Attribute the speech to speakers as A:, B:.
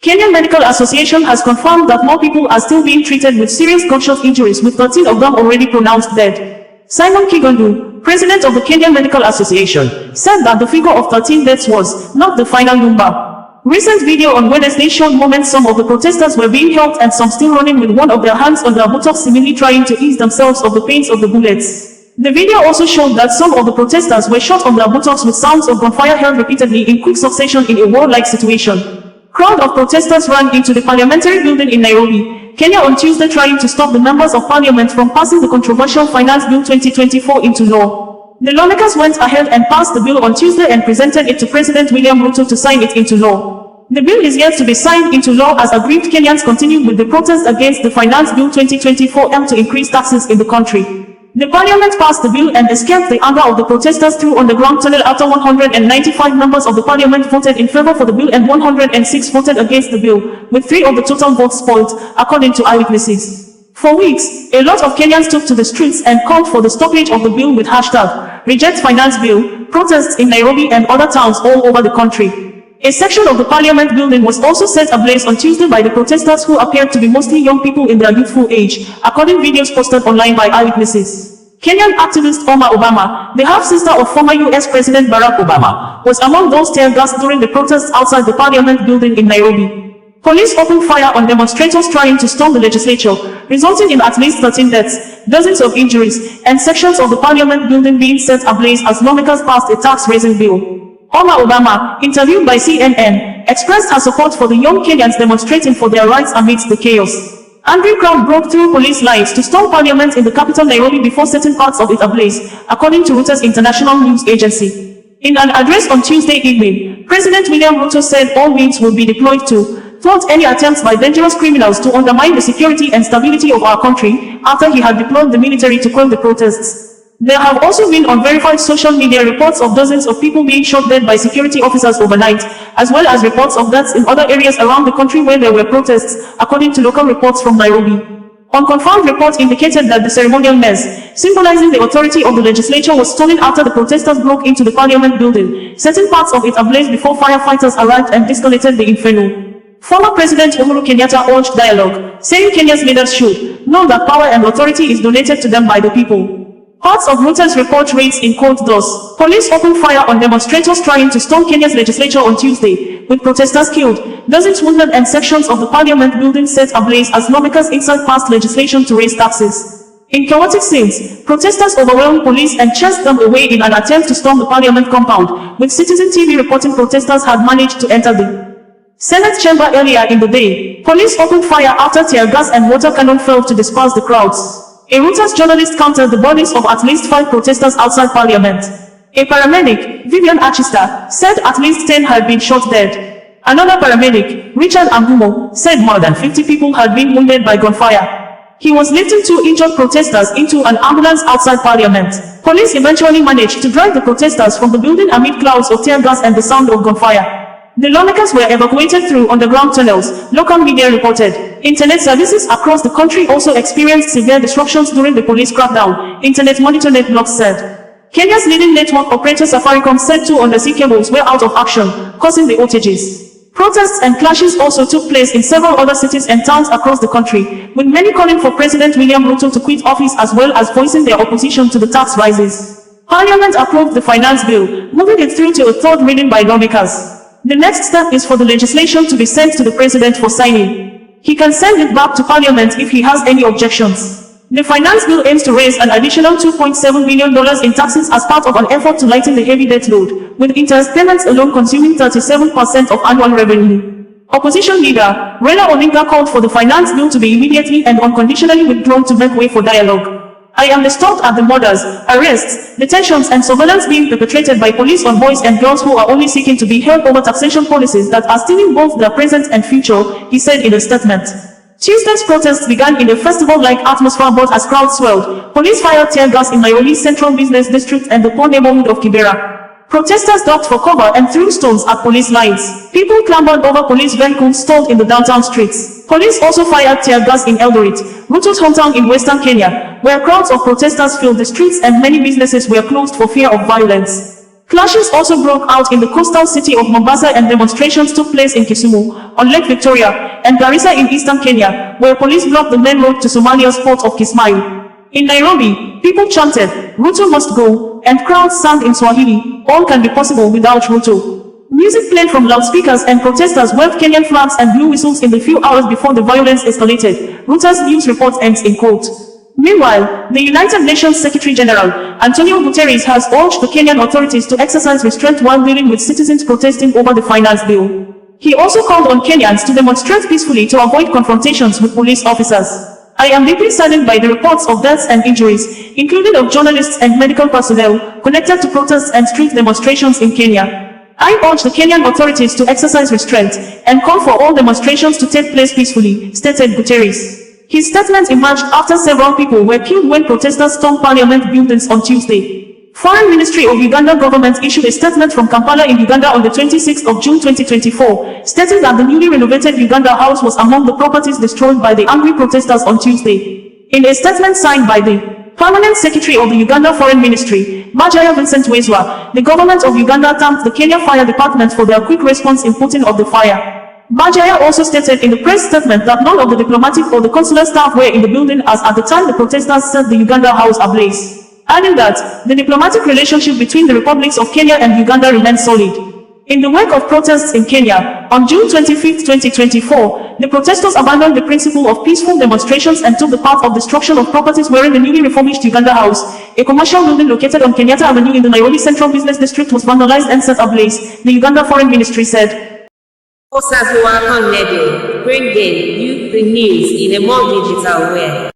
A: Kenyan Medical Association has confirmed that more people are still being treated with serious gunshot injuries, with 13 of them already pronounced dead. Simon Kigondu, president of the Kenyan Medical Association, said that the figure of 13 deaths was not the final number. Recent video on Wednesday showed moments some of the protesters were being helped and some still running with one of their hands on their buttocks, seemingly trying to ease themselves of the pains of the bullets. The video also showed that some of the protesters were shot on their buttocks with sounds of gunfire heard repeatedly in quick succession in a war-like situation. Crowd of protesters ran into the parliamentary building in Nairobi, Kenya on Tuesday, trying to stop the members of parliament from passing the controversial Finance Bill 2024 into law. The lawmakers went ahead and passed the bill on Tuesday and presented it to President William Ruto to sign it into law. The bill is yet to be signed into law as aggrieved Kenyans continued with the protest against the Finance Bill 2024 aimed to increase taxes in the country. The parliament passed the bill and escaped the anger of the protesters through underground tunnel after 195 members of the parliament voted in favor for the bill and 106 voted against the bill, with 3 of the total votes spoiled, according to eyewitnesses. For weeks, a lot of Kenyans took to the streets and called for the stoppage of the bill with hashtag Reject Finance Bill. Protests in Nairobi and other towns all over the country. A section of the parliament building was also set ablaze on Tuesday by the protesters, who appeared to be mostly young people in their youthful age, according to videos posted online by eyewitnesses. Kenyan activist Omar Obama, the half-sister of former US President Barack Obama, was among those tear-gassed during the protests outside the parliament building in Nairobi. Police opened fire on demonstrators trying to storm the legislature, resulting in at least 13 deaths, dozens of injuries, and sections of the parliament building being set ablaze as lawmakers passed a tax-raising bill. Omar Obama, interviewed by CNN, expressed her support for the young Kenyans demonstrating for their rights amidst the chaos. Angry crowd broke through police lines to storm parliament in the capital Nairobi before setting parts of it ablaze, according to Reuters International News Agency. In an address on Tuesday evening, President William Ruto said all means will be deployed to thwart any attempts by dangerous criminals to undermine the security and stability of our country, after he had deployed the military to quell the protests. There have also been unverified social media reports of dozens of people being shot dead by security officers overnight, as well as reports of deaths in other areas around the country where there were protests, according to local reports from Nairobi. Unconfirmed reports indicated that the ceremonial mess, symbolizing the authority of the legislature, was stolen after the protesters broke into the parliament building, setting parts of it ablaze before firefighters arrived and de-escalated the inferno. Former President Uhuru Kenyatta urged dialogue, saying Kenya's leaders should know that power and authority is donated to them by the people. Parts of Reuters report raids in cold doors. Police opened fire on demonstrators trying to storm Kenya's legislature on Tuesday, with protesters killed, dozens wounded, and sections of the parliament building set ablaze as lawmakers inside passed legislation to raise taxes. In chaotic scenes, protesters overwhelmed police and chased them away in an attempt to storm the parliament compound, with Citizen TV reporting protesters had managed to enter the Senate chamber earlier in the day. Police opened fire after tear gas and water cannon fell to disperse the crowds. A Reuters journalist counted the bodies of at least 5 protesters outside parliament. A paramedic, Vivian Achista, said at least 10 had been shot dead. Another paramedic, Richard Angumo, said more than 50 people had been wounded by gunfire. He was lifting 2 injured protesters into an ambulance outside parliament. Police eventually managed to drive the protesters from the building amid clouds of tear gas and the sound of gunfire. The lawmakers were evacuated through underground tunnels, local media reported. Internet services across the country also experienced severe disruptions during the police crackdown, Internet Monitor Netblocks said. Kenya's leading network operator Safaricom said 2 undersea cables were out of action, causing the outages. Protests and clashes also took place in several other cities and towns across the country, with many calling for President William Ruto to quit office as well as voicing their opposition to the tax rises. Parliament approved the finance bill, moving it through to a 3rd reading by lawmakers. The next step is for the legislation to be sent to the president for signing. He can send it back to parliament if he has any objections. The finance bill aims to raise an additional $2.7 billion in taxes as part of an effort to lighten the heavy debt load, with interest payments alone consuming 37% of annual revenue. Opposition leader Raila Odinga called for the finance bill to be immediately and unconditionally withdrawn to make way for dialogue. I am disturbed at the murders, arrests, detentions and surveillance being perpetrated by police on boys and girls who are only seeking to be held over taxation policies that are stealing both their present and future, he said in a statement. Tuesday's protests began in a festival-like atmosphere, but as crowds swelled, police fired tear gas in Nairobi's central business district and the poor neighborhood of Kibera. Protesters ducked for cover and threw stones at police lines. People clambered over police vehicles stalled in the downtown streets. Police also fired tear gas in Eldoret, Ruto's hometown in western Kenya, where crowds of protesters filled the streets and many businesses were closed for fear of violence. Clashes also broke out in the coastal city of Mombasa and demonstrations took place in Kisumu, on Lake Victoria, and Garissa in eastern Kenya, where police blocked the main road to Somalia's port of Kismayo. In Nairobi, people chanted, "Ruto must go," and crowds sang in Swahili, "All can be possible without Ruto." Music played from loudspeakers and protesters waved Kenyan flags and blew whistles in the few hours before the violence escalated, Reuters news report ends in quote. Meanwhile, the United Nations Secretary-General, Antonio Guterres, has urged the Kenyan authorities to exercise restraint while dealing with citizens protesting over the finance bill. He also called on Kenyans to demonstrate peacefully to avoid confrontations with police officers. "I am deeply saddened by the reports of deaths and injuries, including of journalists and medical personnel, connected to protests and street demonstrations in Kenya. I urge the Kenyan authorities to exercise restraint and call for all demonstrations to take place peacefully," stated Guterres. His statement emerged after several people were killed when protesters stormed parliament buildings on Tuesday. Foreign Ministry of Uganda government issued a statement from Kampala in Uganda on the 26th of June 2024, stating that the newly renovated Uganda House was among the properties destroyed by the angry protesters on Tuesday. In a statement signed by the Permanent Secretary of the Uganda Foreign Ministry, Bajaya Vincent Wezwa, the government of Uganda thanked the Kenya Fire Department for their quick response in putting out the fire. Bajaya also stated in the press statement that none of the diplomatic or the consular staff were in the building as at the time the protesters set the Uganda House ablaze, adding that the diplomatic relationship between the republics of Kenya and Uganda remains solid. In the wake of protests in Kenya, on June 25, 2024, the protesters abandoned the principle of peaceful demonstrations and took the path of destruction of properties wherein the newly refurbished Uganda House, a commercial building located on Kenyatta Avenue in the Nairobi Central Business District, was vandalized and set ablaze, the Uganda Foreign Ministry said.
B: Bringing you the news in a more digital way.